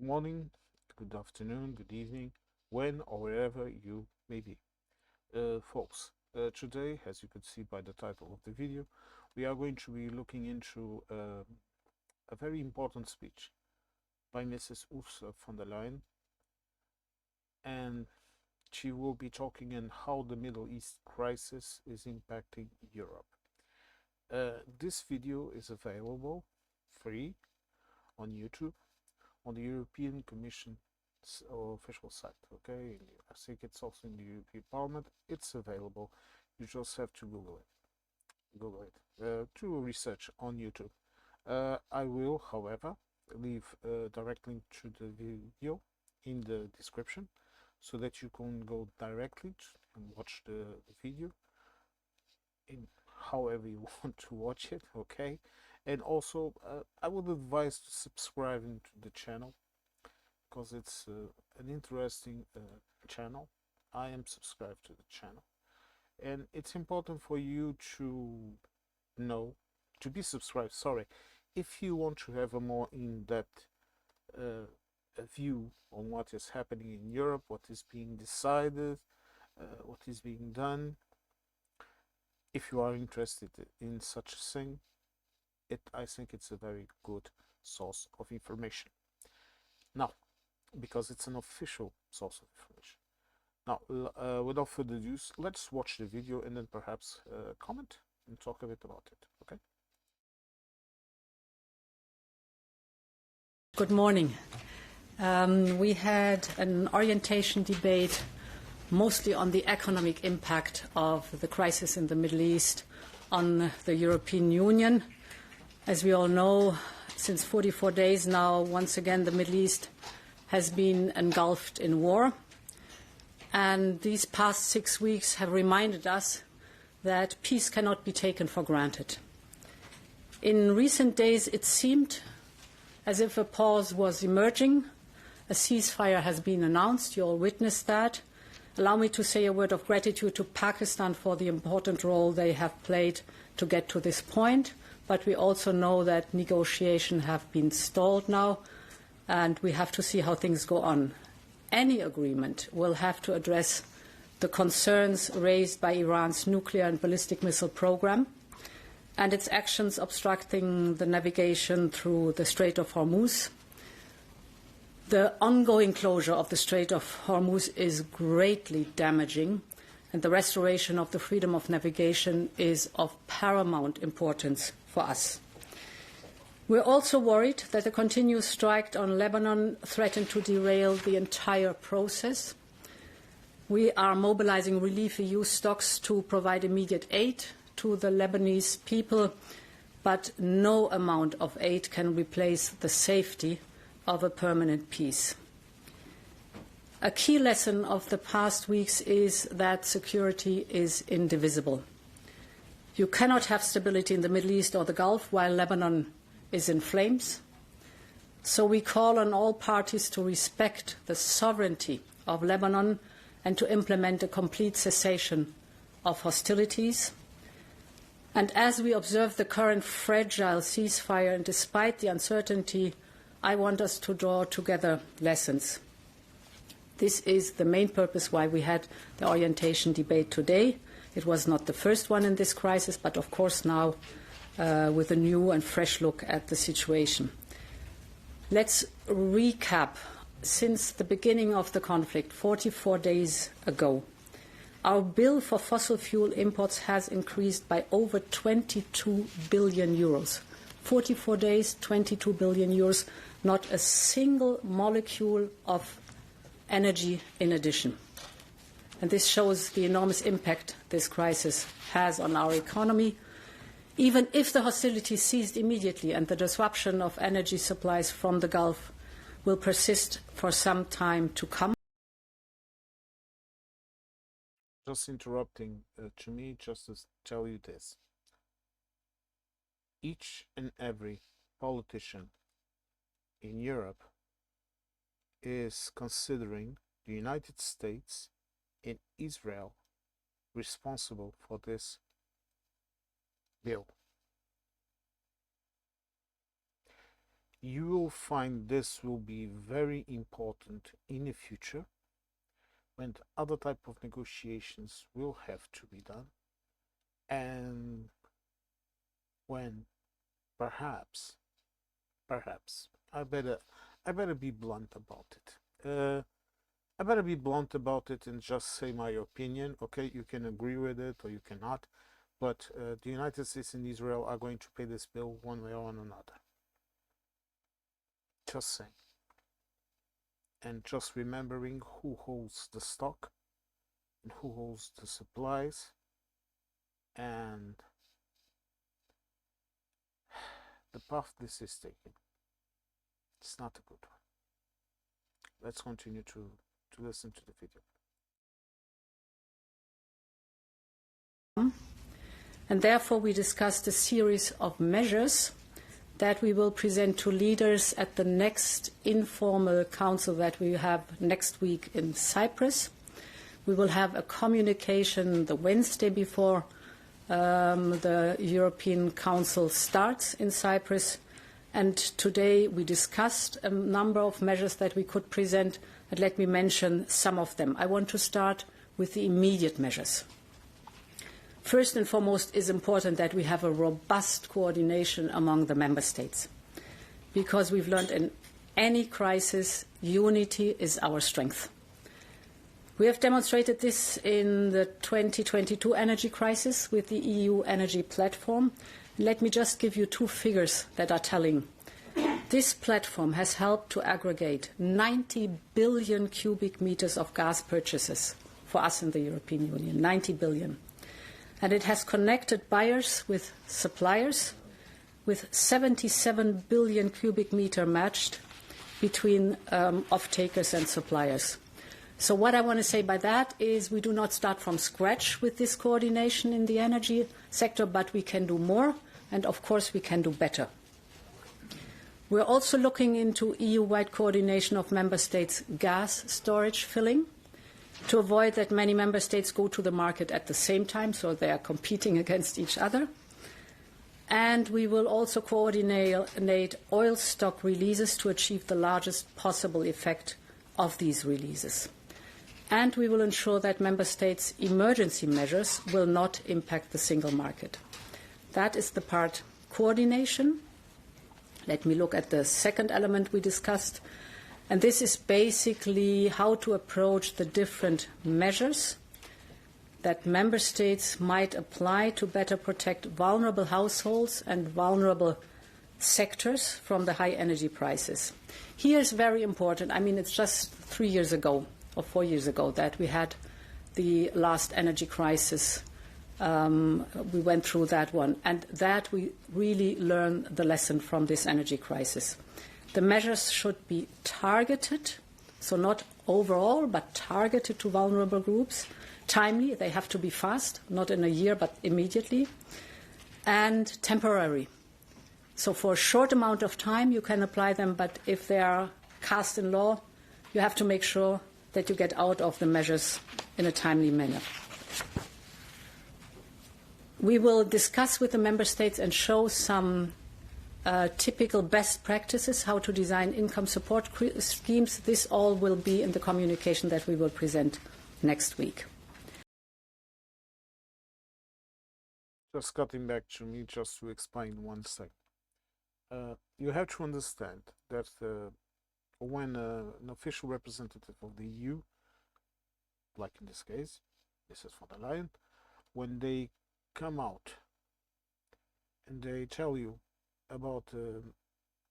morning, good afternoon, good evening, when or wherever you may be. Folks, today, as you could see by the title of the video, we are going to be looking into a very important speech by Mrs. Ursula von der Leyen, and she will be talking on how the Middle East crisis is impacting Europe. This video is available free on YouTube on the European Commission official site. Okay, I think it's also in the European Parliament. It's available. You just have to Google it. To research on YouTube. I will, however, leave a direct link to the video in the description so that you can go directly and watch the video in however you want to watch it. Okay, and also I would advise to subscribing to the channel because it's an interesting channel. I am subscribed to the channel, and it's important for you to know, to be subscribed, sorry, if you want to have a more in-depth a view on what is happening in Europe, what is being decided, what is being done. If you are interested in such a thing, I think it's a very good source of information. Now, because it's an official source of information. Now, without further ado, let's watch the video and then perhaps comment and talk a bit about it, okay? Good morning. We had an orientation debate mostly on the economic impact of the crisis in the Middle East on the European Union. As we all know, since 44 days now, once again, the Middle East has been engulfed in war. And these past 6 weeks have reminded us that peace cannot be taken for granted. In recent days, it seemed as if a pause was emerging. A ceasefire has been announced. You all witnessed that. Allow me to say a word of gratitude to Pakistan for the important role they have played to get to this point. But we also know that negotiations have been stalled now, and we have to see how things go on. Any agreement will have to address the concerns raised by Iran's nuclear and ballistic missile program and its actions obstructing the navigation through the Strait of Hormuz. The ongoing closure of the Strait of Hormuz is greatly damaging, and the restoration of the freedom of navigation is of paramount importance for us. We're also worried that the continuous strike on Lebanon threatened to derail the entire process. We are mobilizing relief EU stocks to provide immediate aid to the Lebanese people, but no amount of aid can replace the safety of a permanent peace. A key lesson of the past weeks is that security is indivisible. You cannot have stability in the Middle East or the Gulf while Lebanon is in flames. So we call on all parties to respect the sovereignty of Lebanon and to implement a complete cessation of hostilities. And as we observe the current fragile ceasefire, and despite the uncertainty, I want us to draw together lessons. This is the main purpose why we had the orientation debate today. It was not the first one in this crisis, but of course now with a new and fresh look at the situation. Let's recap. Since the beginning of the conflict, 44 days ago, our bill for fossil fuel imports has increased by over 22 billion euros. 44 days, 22 billion euros, not a single molecule of energy in addition. And this shows the enormous impact this crisis has on our economy. Even if the hostilities ceased immediately and the disruption of energy supplies from the Gulf will persist for some time to come. Just interrupting to me, just to tell you this. Each and every politician in Europe is considering the United States and Israel responsible for this bill. You will find this will be very important in the future when other type of negotiations will have to be done, and when perhaps perhaps I better be blunt about it. I better be blunt about it and just say my opinion. Okay, you can agree with it or you cannot, but the United States and Israel are going to pay this bill one way or another. Just saying. And just remembering who holds the stock and who holds the supplies, and the path this is taking. It's not a good one. Let's continue to listen to the video. And therefore we discussed a series of measures that we will present to leaders at the next informal council that we have next week in Cyprus. We will have a communication the Wednesday before the European Council starts in Cyprus. And today we discussed a number of measures that we could present, and let me mention some of them. I want to start with the immediate measures. First and foremost, it's important that we have a robust coordination among the member states, because we've learned in any crisis, unity is our strength. We have demonstrated this in the 2022 energy crisis with the EU energy platform. Let me just give you two figures that are telling. This platform has helped to aggregate 90 billion cubic meters of gas purchases for us in the European Union, 90 billion. And it has connected buyers with suppliers, with 77 billion cubic meter matched between off-takers and suppliers. So what I want to say by that is we do not start from scratch with this coordination in the energy sector, but we can do more, and of course we can do better. We're also looking into EU-wide coordination of member states' gas storage filling to avoid that many member states go to the market at the same time, so they are competing against each other. And we will also coordinate oil stock releases to achieve the largest possible effect of these releases. And we will ensure that member states' emergency measures will not impact the single market. That is the part coordination. Let me look at the second element we discussed. And this is basically how to approach the different measures that member states might apply to better protect vulnerable households and vulnerable sectors from the high energy prices. Here is very important. I mean, it's just 3 years ago or 4 years ago that we had the last energy crisis. We went through that one, and that we really learned the lesson from this energy crisis. The measures should be targeted, so not overall, but targeted to vulnerable groups. Timely, they have to be fast, not in a year, but immediately. And temporary. So for a short amount of time, you can apply them, but if they are cast in law, you have to make sure that you get out of the measures in a timely manner. We will discuss with the member states and show some typical best practices, how to design income support schemes. This all will be in the communication that we will present next week. Just cutting back to me just to explain one thing. You have to understand that when an official representative of the EU, like in this case, Mrs. von der Leyen, when they come out and they tell you about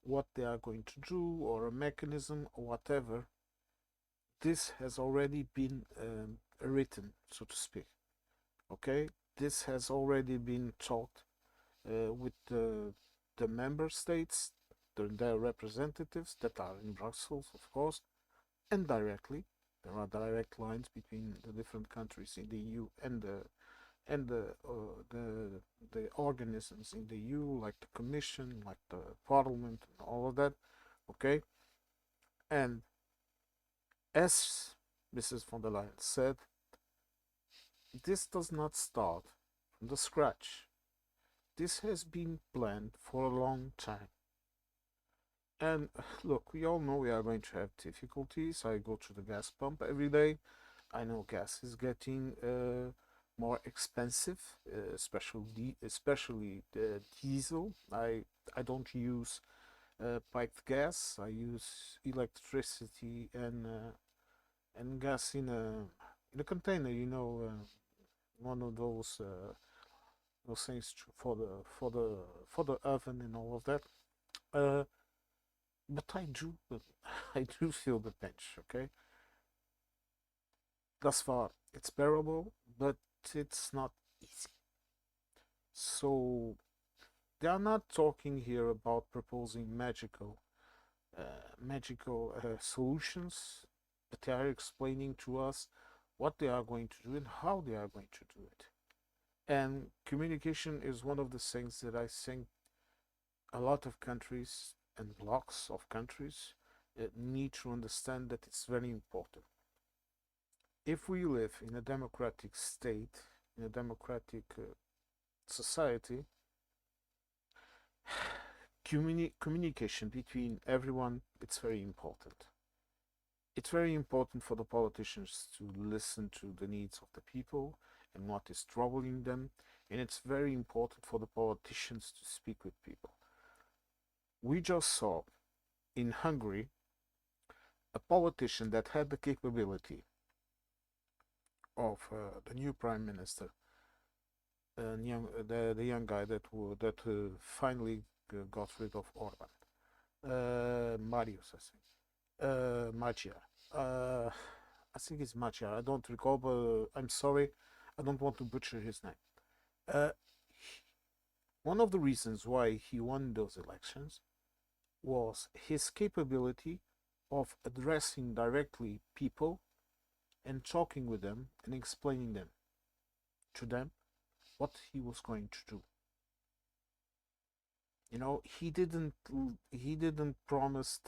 what they are going to do or a mechanism or whatever, this has already been written, so to speak. Okay, this has already been talked with the member states, their representatives that are in Brussels, of course, and directly. There are direct lines between the different countries in the EU and the organisms in the EU, like the Commission, like the Parliament, and all of that. Okay, and as Mrs. von der Leyen said, this does not start from the scratch. This has been planned for a long time. And look, we all know we are going to have difficulties. I go to the gas pump every day. I know gas is getting more expensive, especially the diesel. I don't use piped gas. I use electricity and gas in a container. One of those things for the oven and all of that. Uh, but I do feel the pinch. Okay, thus far it's bearable, but it's not easy. So they are not talking here about proposing magical solutions, but they are explaining to us what they are going to do and how they are going to do it. And communication is one of the things that I think a lot of countries and blocks of countries need to understand that it's very important. If we live in a democratic state, in a democratic society, communication between everyone, it's very important. It's very important for the politicians to listen to the needs of the people and what is troubling them, and it's very important for the politicians to speak with people. We just saw in Hungary a politician that had the capability of the new prime minister, the young guy that finally got rid of Orban, Marius, I think, Magyar. I think it's Magyar. I don't recall, but I'm sorry, I don't want to butcher his name. Uh, one of the reasons why he won those elections was his capability of addressing directly people and talking with them and explaining to them what he was going to do. He didn't promise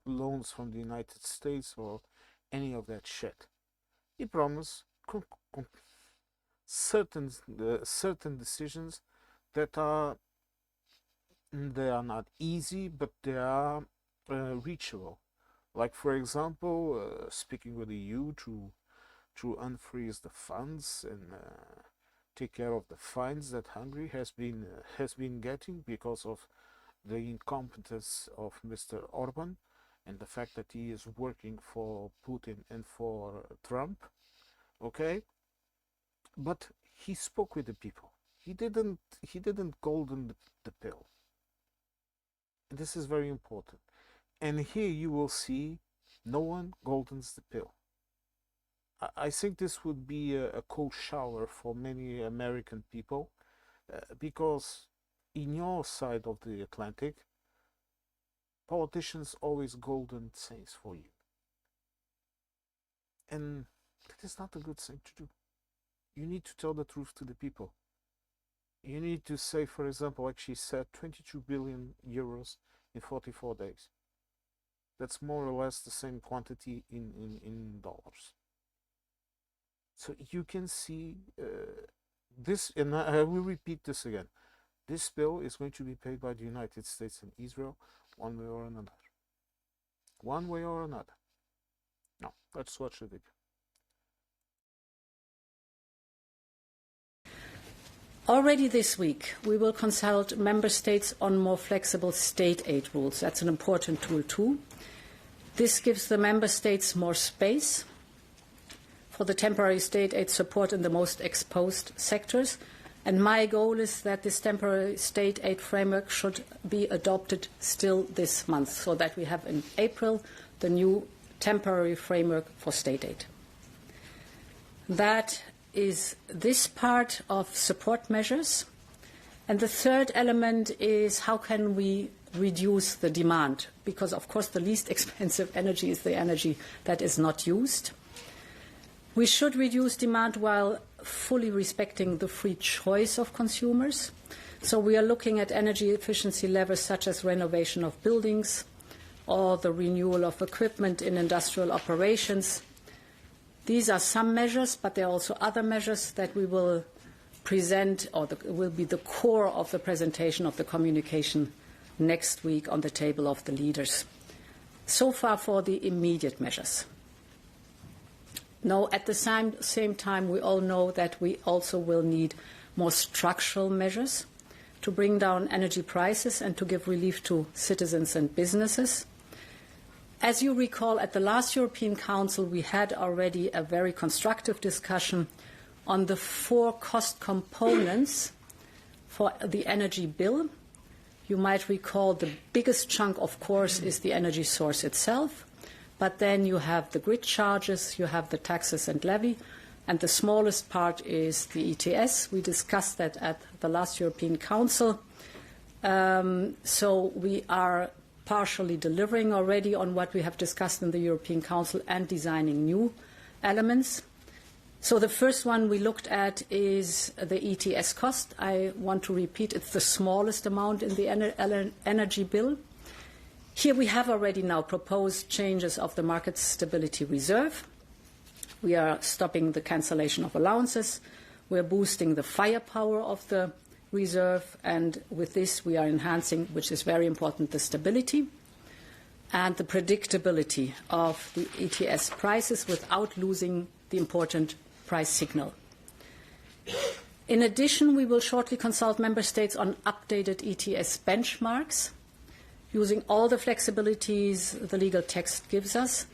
loans from the United States or any of that shit. He promised certain decisions that they are not easy, but they are reachable. Like, for example, speaking with the EU to unfreeze the funds and take care of the fines that Hungary has been getting because of the incompetence of Mr. Orban and the fact that he is working for Putin and for Trump. Okay, but he spoke with the people. He didn't golden the pill. And this is very important. And here you will see no one goldens the pill. I think this would be a cold shower for many American people because in your side of the Atlantic, politicians always golden things for you. And that is not a good thing to do. You need to tell the truth to the people. You need to say, for example, like she said, 22 billion euros in 44 days. That's more or less the same quantity in dollars. So you can see this, and I will repeat this again. This bill is going to be paid by the United States and Israel one way or another. One way or another. Now, let's watch the video. Already this week, we will consult member states on more flexible state aid rules. That's an important tool too. This gives the member states more space for the temporary state aid support in the most exposed sectors. And my goal is that this temporary state aid framework should be adopted still this month, so that we have in April the new temporary framework for state aid. That is this part of support measures. And the third element is how can we reduce the demand? Because, of course, the least expensive energy is the energy that is not used. We should reduce demand while fully respecting the free choice of consumers. So we are looking at energy efficiency levels such as renovation of buildings or the renewal of equipment in industrial operations. These are some measures, but there are also other measures that we will present, or will be the core of the presentation of the communication next week on the table of the leaders. So far for the immediate measures. Now, at the same time, we all know that we also will need more structural measures to bring down energy prices and to give relief to citizens and businesses. As you recall, at the last European Council, we had already a very constructive discussion on the 4 cost components for the energy bill. You might recall the biggest chunk, of course, is the energy source itself, but then you have the grid charges, you have the taxes and levy, and the smallest part is the ETS. We discussed that at the last European Council. So we are partially delivering already on what we have discussed in the European Council and designing new elements. So the first one we looked at is the ETS cost. I want to repeat, it's the smallest amount in the energy bill. Here we have already now proposed changes of the market stability reserve. We are stopping the cancellation of allowances. We are boosting the firepower of the reserve, and with this we are enhancing, which is very important, the stability and the predictability of the ETS prices without losing the important price signal. In addition, we will shortly consult member states on updated ETS benchmarks, using all the flexibilities the legal text gives us,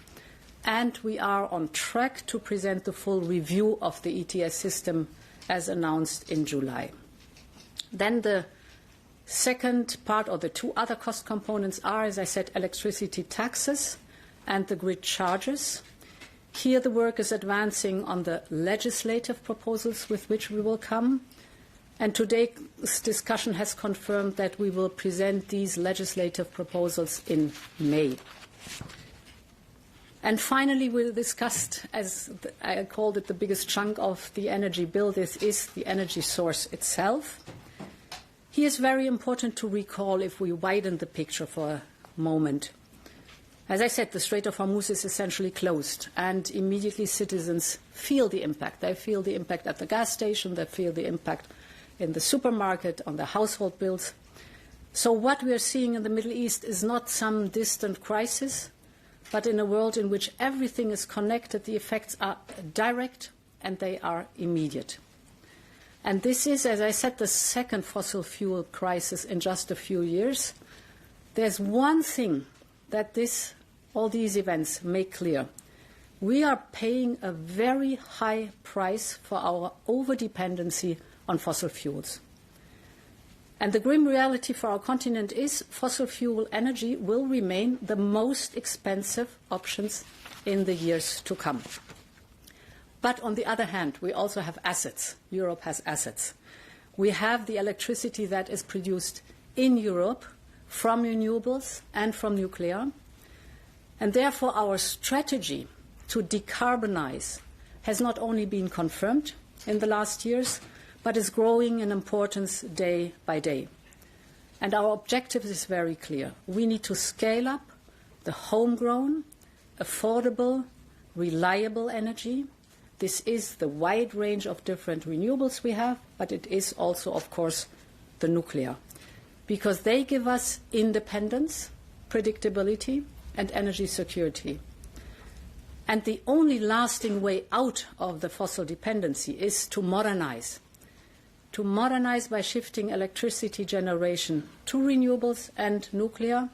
and we are on track to present the full review of the ETS system as announced in July. Then the second part, or the 2 other cost components, are, as I said, electricity taxes and the grid charges. Here the work is advancing on the legislative proposals with which we will come. And today's discussion has confirmed that we will present these legislative proposals in May. And finally, we discussed, as I called it, the biggest chunk of the energy bill. This is the energy source itself. Here is very important to recall, if we widen the picture for a moment. As I said, the Strait of Hormuz is essentially closed, and immediately citizens feel the impact. They feel the impact at the gas station, they feel the impact in the supermarket, on the household bills. So what we are seeing in the Middle East is not some distant crisis, but in a world in which everything is connected, the effects are direct and they are immediate. And this is, as I said, the second fossil fuel crisis in just a few years. There's one thing that all these events make clear. We are paying a very high price for our overdependency on fossil fuels. And the grim reality for our continent is fossil fuel energy will remain the most expensive options in the years to come. But on the other hand, we also have assets. Europe has assets. We have the electricity that is produced in Europe from renewables and from nuclear. And therefore our strategy to decarbonize has not only been confirmed in the last years, but is growing in importance day by day. And our objective is very clear. We need to scale up the homegrown, affordable, reliable energy. This is the wide range of different renewables we have, but it is also, of course, the nuclear, because they give us independence, predictability, and energy security. And the only lasting way out of the fossil dependency is to modernize by shifting electricity generation to renewables and nuclear,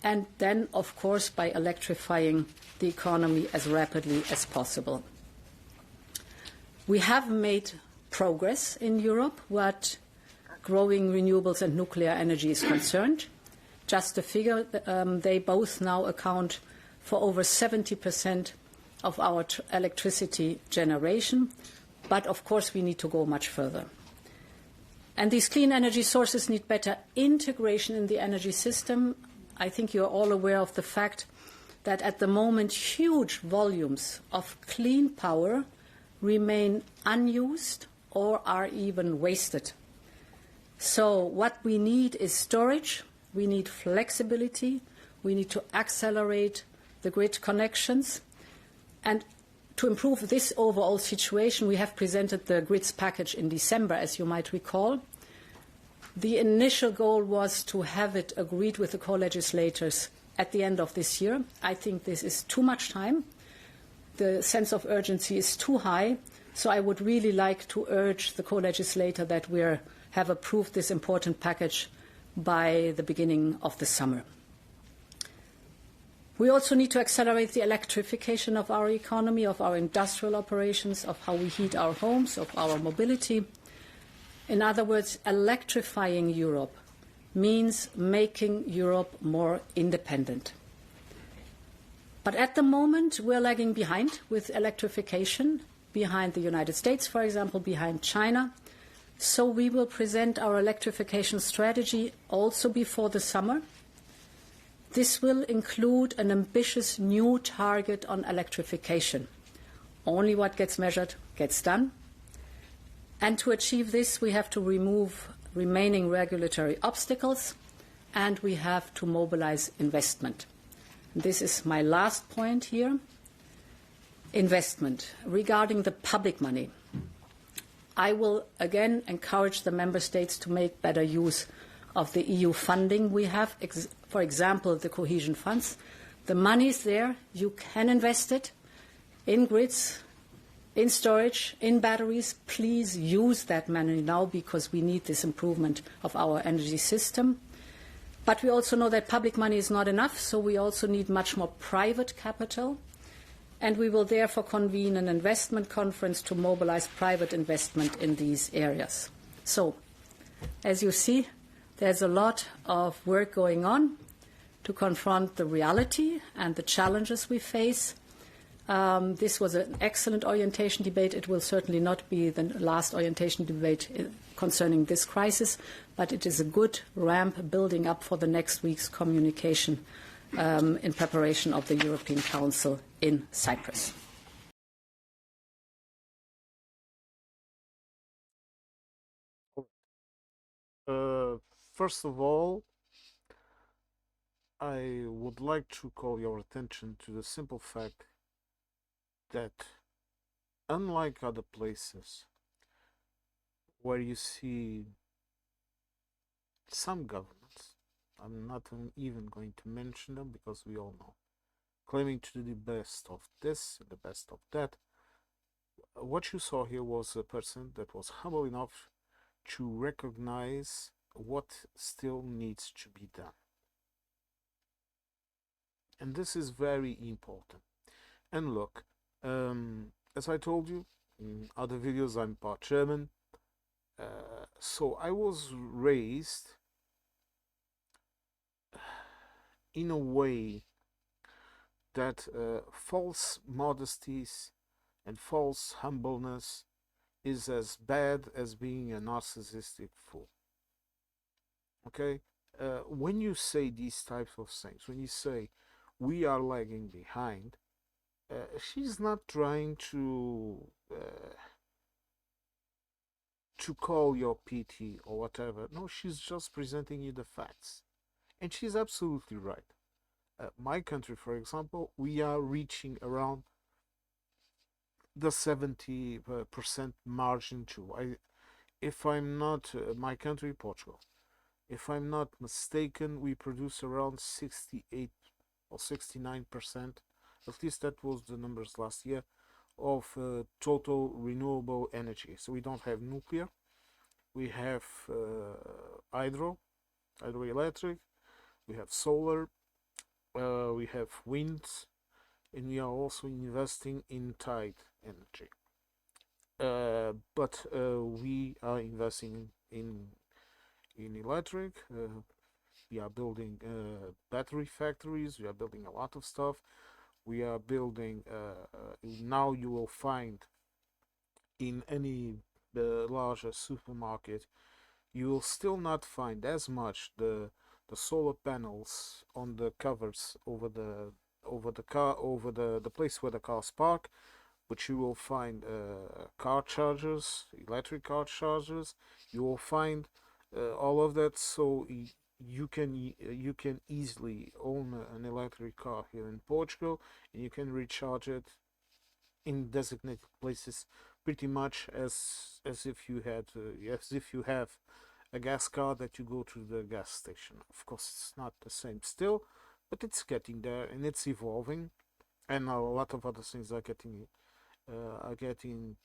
and then, of course, by electrifying the economy as rapidly as possible. We have made progress in Europe what growing renewables and nuclear energy is concerned. Just a figure, they both now account for over 70% of our electricity generation, but of course we need to go much further. And these clean energy sources need better integration in the energy system. I think you're all aware of the fact that at the moment huge volumes of clean power remain unused or are even wasted. So what we need is storage, we need flexibility, we need to accelerate the grid connections. And to improve this overall situation, we have presented the grids package in December, as you might recall. The initial goal was to have it agreed with the co-legislators at the end of this year. I think this is too much time. The sense of urgency is too high. So I would really like to urge the co-legislator that we have approved this important package by the beginning of the summer. We also need to accelerate the electrification of our economy, of our industrial operations, of how we heat our homes, of our mobility. In other words, electrifying Europe means making Europe more independent. But at the moment, we're lagging behind with electrification, behind the United States, for example, behind China. So we will present our electrification strategy also before the summer. This will include an ambitious new target on electrification. Only what gets measured gets done. And to achieve this, we have to remove remaining regulatory obstacles, and we have to mobilize investment. This is my last point here. Investment. Regarding the public money, I will again encourage the member states to make better use of the EU funding we have, for example, the cohesion funds. The money is there. You can invest it in grids, in storage, in batteries. Please use that money now because we need this improvement of our energy system. But we also know that public money is not enough, so we also need much more private capital. And we will therefore convene an investment conference to mobilize private investment in these areas. So, as you see, there's a lot of work going on to confront the reality and the challenges we face. This was an excellent orientation debate. It will certainly not be the last orientation debate concerning this crisis, but it is a good ramp building up for the next week's communication in preparation of the European Council in Cyprus. First of all, I would like to call your attention to the simple fact that, unlike other places where you see some governments, I'm not even going to mention them because we all know, claiming to do the best of this and the best of that, what you saw here was a person that was humble enough to recognize what still needs to be done. And this is very important. And look, as I told you in other videos, I'm part German. So I was raised in a way that false modesties and false humbleness is as bad as being a narcissistic fool. Okay? When you say these types of things, when you say we are lagging behind, she's not trying to call your PT or whatever. No, she's just presenting you the facts. And she's absolutely right. My country, for example, we are reaching around the 70% margin too. If I'm not, my country, Portugal, if I'm not mistaken, we produce around 68 or 69%, at least that was the numbers last year, of total renewable energy. So we don't have nuclear, we have hydroelectric, we have solar, we have wind, and we are also investing in tide energy. But we are investing in electric. We are building battery factories. We are building a lot of stuff. We are building. Now you will find in any larger supermarket, you will still not find as much the solar panels on the covers over the place where the cars park, but you will find car chargers, electric car chargers. You will find all of that, so you can easily own an electric car here in Portugal, and you can recharge it in designated places, pretty much as if you have a gas car that you go to the gas station. Of course, it's not the same still, but it's getting there and it's evolving, and a lot of other things are getting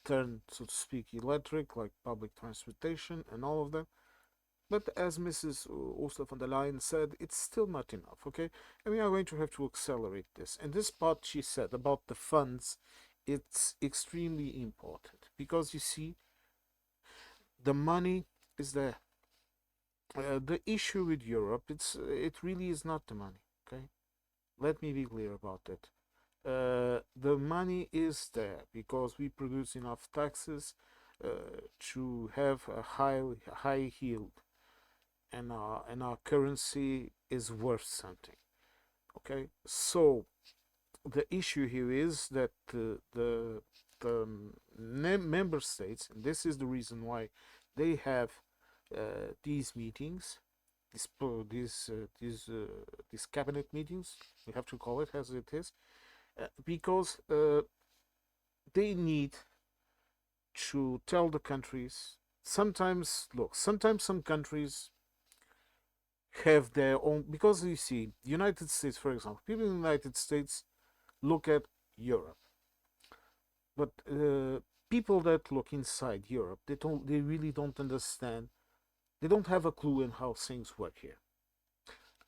turned, so to speak, electric, like public transportation and all of that. But as Mrs. Ursula von der Leyen said, it's still not enough, okay? And we are going to have to accelerate this. And this part she said about the funds, it's extremely important because you see, the money is there. The issue with Europe, it really is not the money, okay? Let me be clear about it. The money is there because we produce enough taxes uh, to have a high yield, and our currency is worth something. Okay, so the issue here is that the member states, and this is the reason why they have these meetings, these cabinet meetings. We have to call it as it is, because they need to tell the countries. Sometimes, look, sometimes some countries have their own, because you see, the United States, for example, people in the United States look at Europe, but people that look inside Europe, they really don't understand. They don't have a clue in how things work here.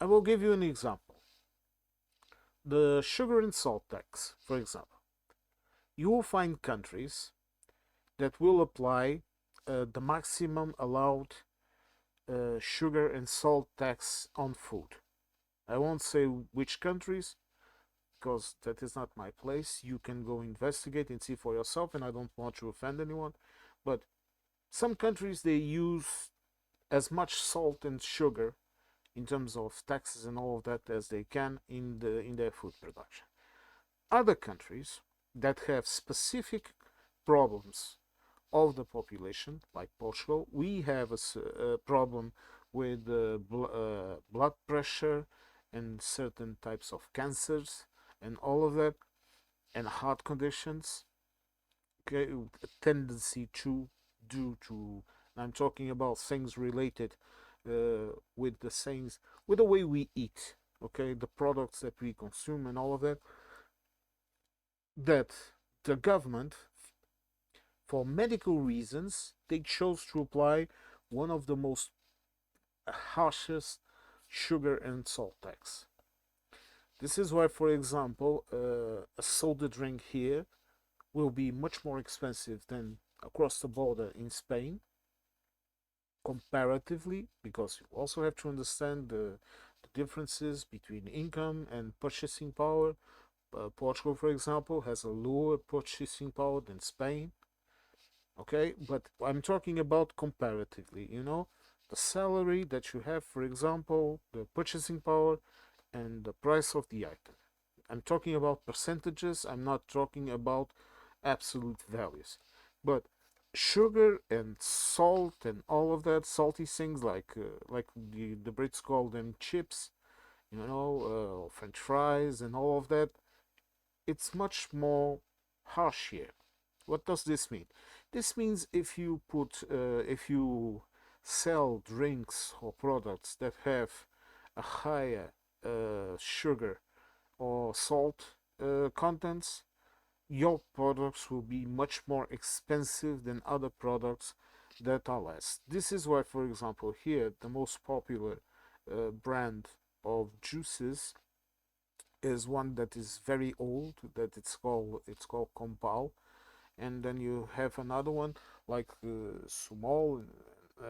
I will give you an example. The sugar and salt tax, for example. You will find countries that will apply the maximum allowed sugar and salt tax on food. I won't say which countries because that is not my place. You can go investigate and see for yourself, and I don't want to offend anyone. But some countries, they use as much salt and sugar in terms of taxes and all of that as they can in their food production. Other countries that have specific problems of the population, like Portugal, we have a problem with blood pressure and certain types of cancers and all of that, and heart conditions. Okay, a tendency to due to, I'm talking about things related with the things, with the way we eat. Okay, the products that we consume and all of that. That the government, for medical reasons, they chose to apply one of the most harshest sugar and salt tax. This is why, for example, a soda drink here will be much more expensive than across the border in Spain, comparatively, because you also have to understand the differences between income and purchasing power. Portugal, for example, has a lower purchasing power than Spain. Okay, but I'm talking about comparatively, the salary that you have, for example, the purchasing power and the price of the item. I'm talking about percentages, I'm not talking about absolute values. But sugar and salt and all of that salty things, like the Brits call them chips, French fries and all of that, it's much more harsh here. What does this mean? This means if you sell drinks or products that have a higher sugar or salt contents, your products will be much more expensive than other products that are less. This is why, for example, here the most popular brand of juices is one that is very old. That it's called Compal, and then you have another one like Sumol,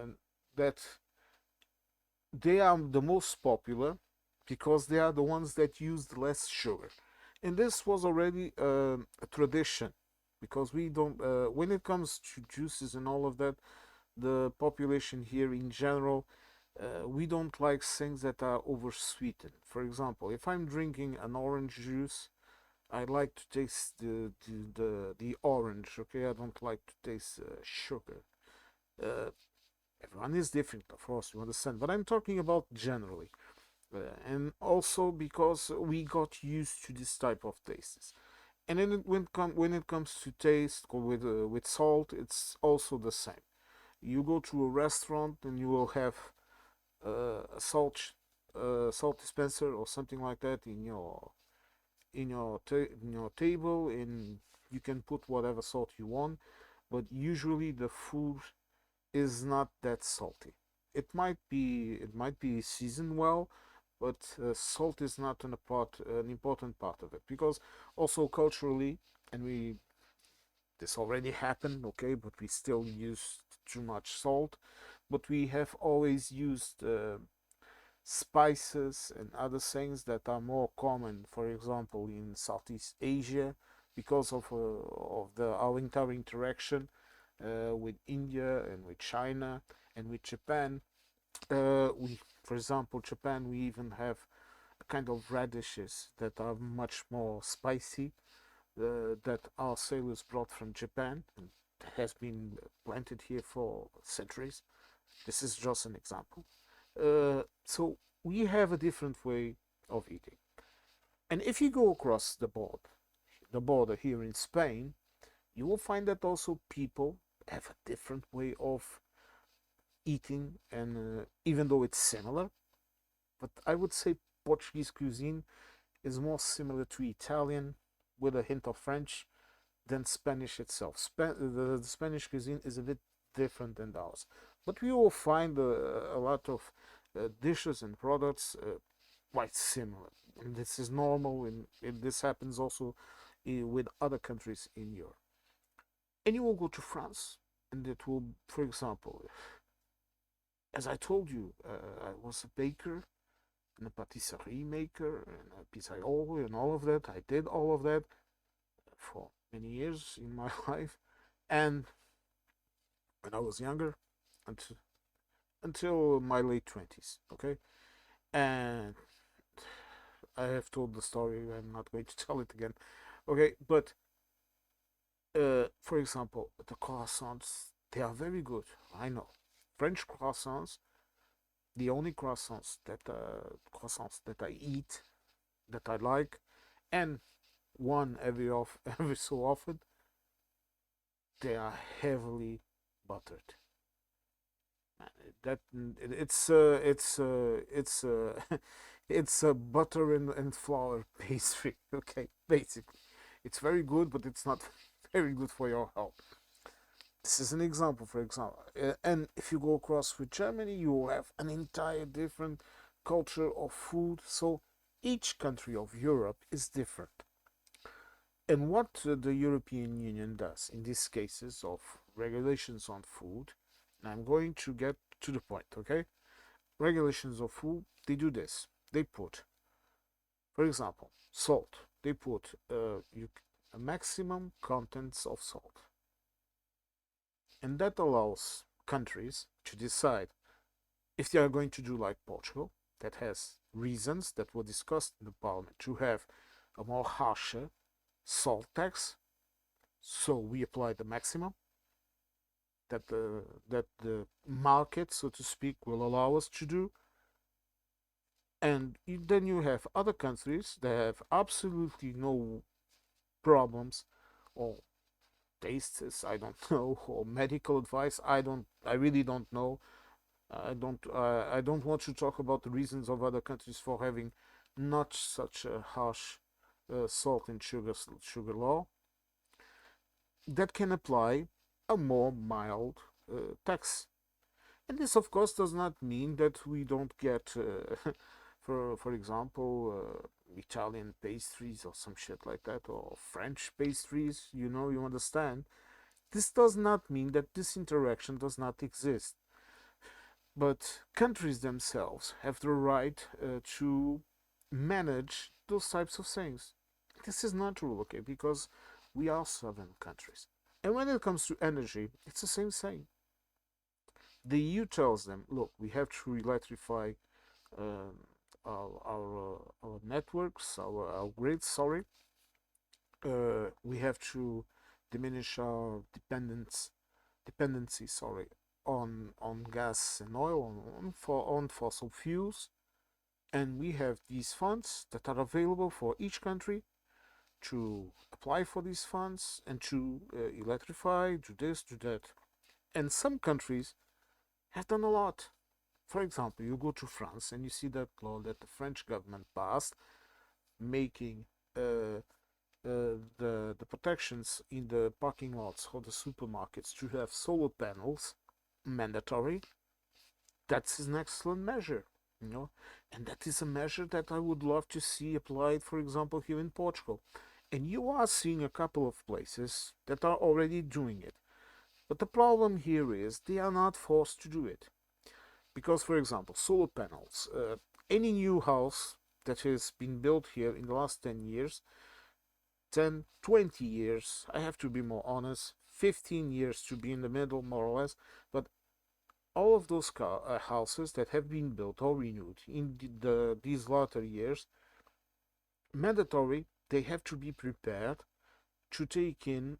and that they are the most popular because they are the ones that used less sugar. And this was already a tradition because we don't, when it comes to juices and all of that, the population here in general, we don't like things that are over sweetened. For example, if I'm drinking an orange juice, I like to taste the orange. Okay, I don't like to taste sugar. Uh, Everyone is different, of course, you understand, but I'm talking about generally. And also because we got used to this type of tastes. And then when it comes to taste with salt, it's also the same. You go to a restaurant and you will have a salt dispenser or something like that in your table, and you can put whatever salt you want. But usually the food is not that salty. It might be seasoned well, but salt is not an important part of it, because also culturally, and we this already happened, okay, but we still use too much salt. But we have always used spices and other things that are more common, for example, in Southeast Asia, because of the our entire interaction with India and with China and with Japan. For example, Japan, we even have a kind of radishes that are much more spicy, that our sailors brought from Japan and has been planted here for centuries. This is just an example. So we have a different way of eating. And if you go across the border here in Spain, you will find that also people have a different way of eating, and even though it's similar, but I would say Portuguese cuisine is more similar to Italian with a hint of French than Spanish itself. The Spanish cuisine is a bit different than ours, but we will find a lot of dishes and products quite similar. And this is normal, and this happens also with other countries in Europe. And you will go to France, and it will, for example, as I told you, I was a baker and a patisserie maker and a pizzaiolo and all of that. I did all of that for many years in my life, and when I was younger, until my late 20s. Okay, and I have told the story. I'm not going to tell it again. Okay, but for example, the croissants, they are very good. I know French croissants, the only croissants that I eat, that I like, and one every so often, they are heavily buttered. That it's a butter and flour pastry. Okay, basically, it's very good, but it's not very good for your health. This is an example, for example. And if you go across with Germany, you will have an entire different culture of food. So each country of Europe is different. And what the European Union does in these cases of regulations on food, and I'm going to get to the point, okay? Regulations of food, they do this. They put, for example, salt. They put a maximum contents of salt. And that allows countries to decide if they are going to do like Portugal, that has reasons that were discussed in the parliament to have a more harsher salt tax. So we apply the maximum that the market, so to speak, will allow us to do. And then you have other countries that have absolutely no problems, or tastes, I don't know, or medical advice, I really don't know. I don't want to talk about the reasons of other countries for having not such a harsh salt and sugar law, that can apply a more mild tax. And this, of course, does not mean that we don't get, for example, Italian pastries or some shit like that, or French pastries. You understand. This does not mean that this interaction does not exist. But countries themselves have the right to manage those types of things. This is not true, okay, because we are southern countries. And when it comes to energy, it's the same thing. The EU tells them, look, we have to electrify um, our networks, our grids, sorry. We have to diminish our dependency, sorry, on gas and oil, on fossil fuels, and we have these funds that are available for each country to apply for these funds and to electrify, do this, do that. And some countries have done a lot. For example, you go to France and you see that law that the French government passed, making the protections in the parking lots of the supermarkets to have solar panels mandatory. That's an excellent measure, you know, and that is a measure that I would love to see applied, for example, here in Portugal. And you are seeing a couple of places that are already doing it. But the problem here is they are not forced to do it. Because, for example, solar panels, any new house that has been built here in the last 10 years, 10, 20 years, I have to be more honest, 15 years to be in the middle, more or less, but all of those houses that have been built or renewed in these latter years, mandatory, they have to be prepared to take in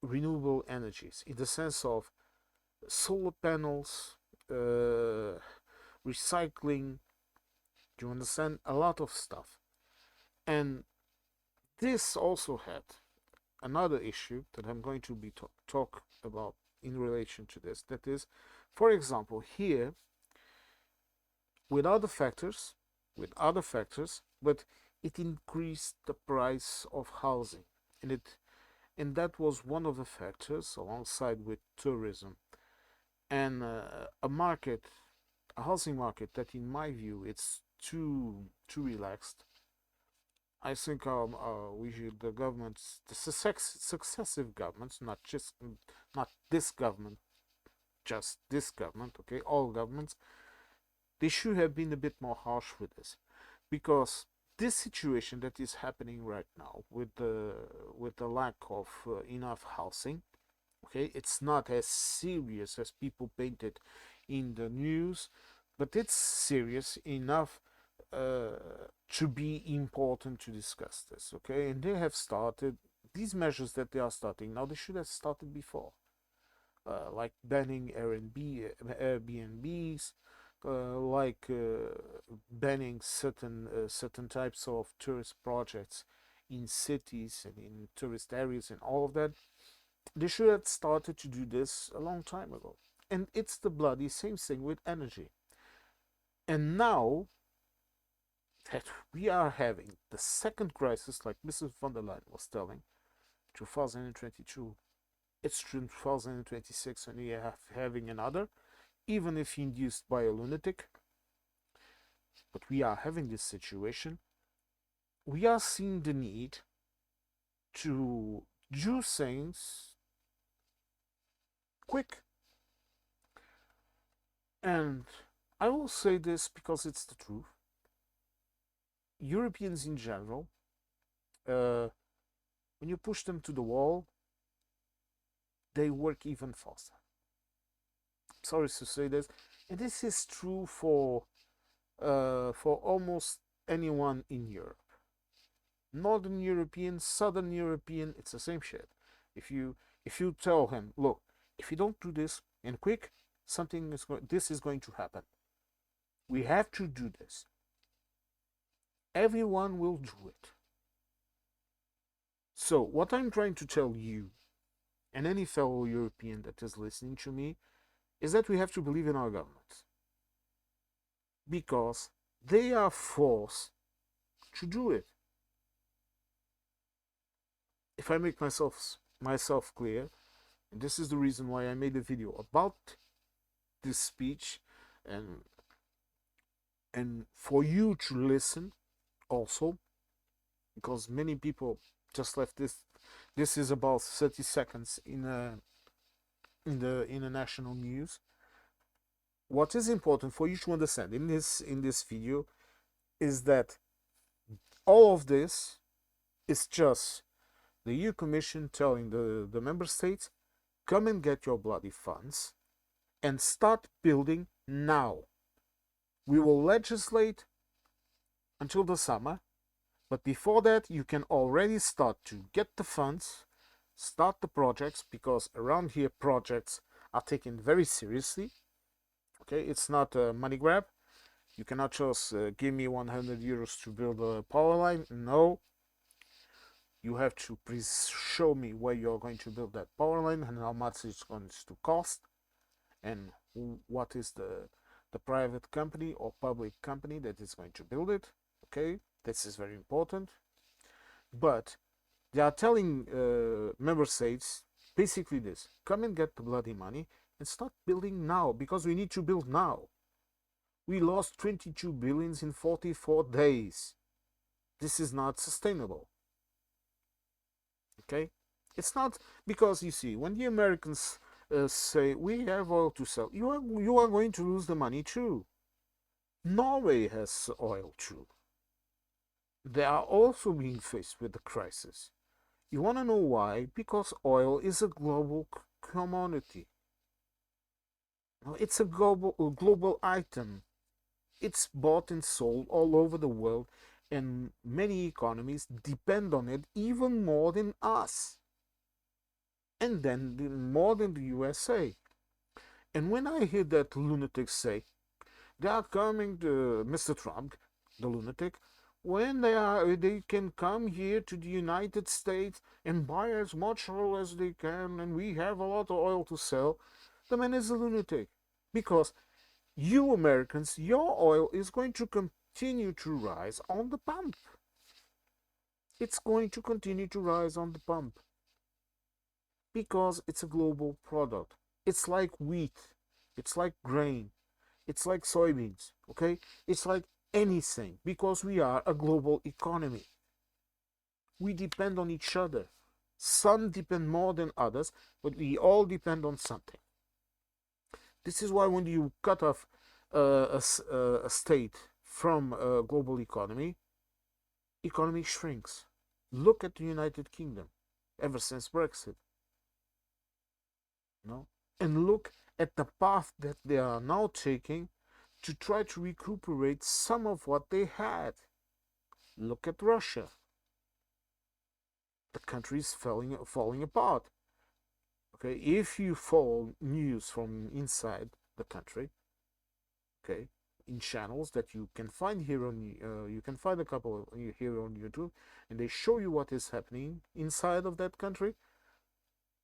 renewable energies in the sense of solar panels, recycling, do you understand? A lot of stuff. And this also had another issue that I'm going to be talk about in relation to this. That is, for example, here with other factors, but it increased the price of housing, and that was one of the factors, alongside with tourism and a housing market that, in my view, it's too relaxed. I think the governments, the successive governments, not this government, just this government, okay, all governments, they should have been a bit more harsh with this, because this situation that is happening right now with the lack of enough housing, okay, it's not as serious as people paint it in the news, but it's serious enough to be important to discuss this, okay? And they have started these measures that they are starting now. They should have started before, like banning Airbnbs, banning certain types of tourist projects in cities and in tourist areas and all of that. They should have started to do this a long time ago. And it's the bloody same thing with energy. And now that we are having the second crisis, like Mrs. von der Leyen was telling, 2022, it's 2026, and we are having another, even if induced by a lunatic. But we are having this situation. We are seeing the need to do things quick. And I will say this because it's the truth. Europeans in general, when you push them to the wall, they work even faster. Sorry to say this, and this is true for almost anyone in Europe. Northern European, Southern European, it's the same shit. If you tell him, look, if you don't do this and quick, this is going to happen. We have to do this. Everyone will do it. So what I'm trying to tell you and any fellow European that is listening to me is that we have to believe in our governments, because they are forced to do it. If I make myself clear, and this is the reason why I made a video about this speech, and for you to listen also, because many people just left this is about 30 seconds in the national news. What is important for you to understand in this video is that all of this is just the EU Commission telling the member states, come and get your bloody funds and start building now. We will legislate until the summer, but before that you can already start to get the funds, start the projects, because around here projects are taken very seriously. Okay, it's not a money grab. You cannot just give me 100 euros to build a power line. No, You have to please show me where you're going to build that power line and how much it's going to cost, and what is the private company or public company that is going to build it. Okay, this is very important. But they are telling member states basically this: come and get the bloody money and start building now, because we need to build now. We lost 22 billions in 44 days. This is not sustainable. Okay, it's not, because you see, when the Americans say we have oil to sell, you are going to lose the money too. Norway has oil too. They are also being faced with the crisis. You want to know why? Because oil is a global commodity. It's a global item. It's bought and sold all over the world, and many economies depend on it even more than us, and then more than the USA. And when I hear that lunatics say they are coming to Mr. Trump, the lunatic, when they can come here to the United States and buy as much oil as they can, and we have a lot of oil to sell, the man is a lunatic. Because you Americans, your oil is going to continue to rise on the pump. It's going to continue to rise on the pump because it's a global product. It's like wheat, it's like grain, it's like soybeans, okay? It's like anything, because we are a global economy. We depend on each other. Some depend more than others, but we all depend on something. This is why when you cut off a state from a global economy shrinks. Look at the United Kingdom ever since Brexit. No? And look at the path that they are now taking to try to recuperate some of what they had. Look at Russia. The country is falling apart. Okay, if you follow news from inside the country, okay, in channels that you can find here on you can find a couple here on YouTube, and they show you what is happening inside of that country.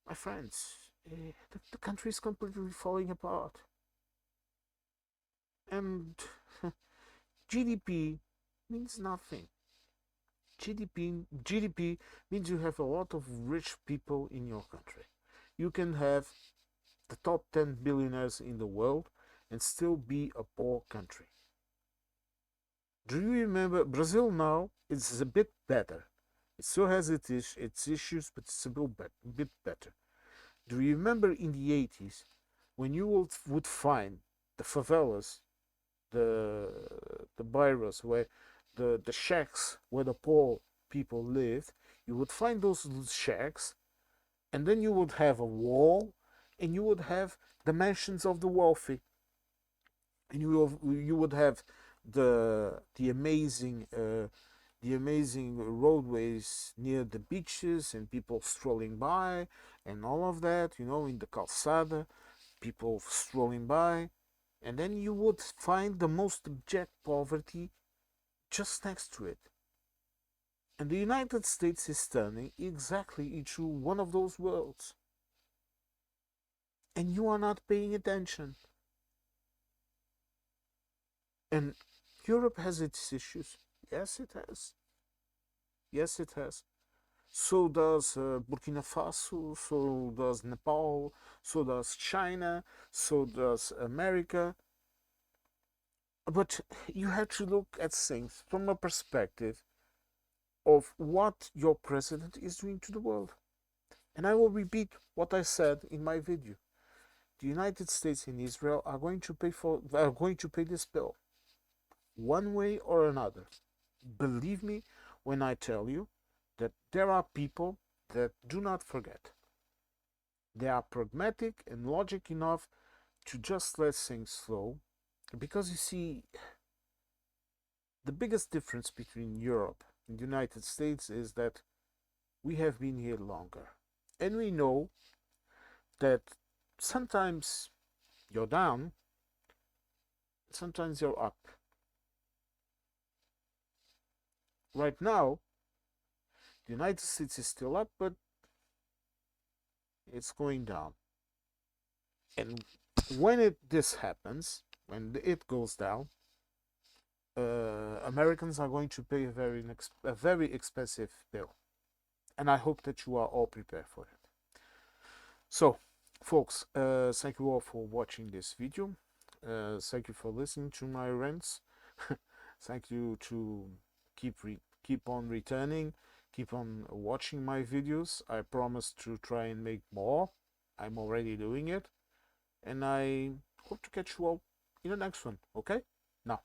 My friends, the country is completely falling apart, and GDP means nothing. GDP means you have a lot of rich people in your country. You can have the top 10 billionaires in the world and still be a poor country. Do you remember Brazil now? It's a bit better. It still has its issues, but it's a bit better. Do you remember in the 80s when you would find the favelas, the bairros, where the shacks where the poor people lived? You would find those shacks, and then you would have a wall, and you would have the mansions of the wealthy, and you would have the amazing roadways near the beaches and people strolling by and all of that, in the calçada, people strolling by, and then you would find the most abject poverty just next to it. And the United States is turning exactly into one of those worlds. And you are not paying attention. And Europe has its issues. Yes, it has. Yes, it has. So does Burkina Faso, so does Nepal, so does China, so does America. But you have to look at things from a perspective of what your president is doing to the world. And I will repeat what I said in my video. The United States and Israel are going to pay this bill, one way or another. Believe me when I tell you that there are people that do not forget. They are pragmatic and logic enough to just let things flow, because you see, the biggest difference between Europe and the United States is that we have been here longer, and we know that sometimes you're down, sometimes you're up. Right now, The United States is still up, but it's going down. And when this happens, when it goes down, Americans are going to pay a very expensive bill. And I hope that you are all prepared for it. So, folks, thank you all for watching this video. Thank you for listening to my rants. Thank you to keep on returning, keep on watching my videos. I promise to try and make more. I'm already doing it, and I hope to catch you all in the next one. Okay? Now,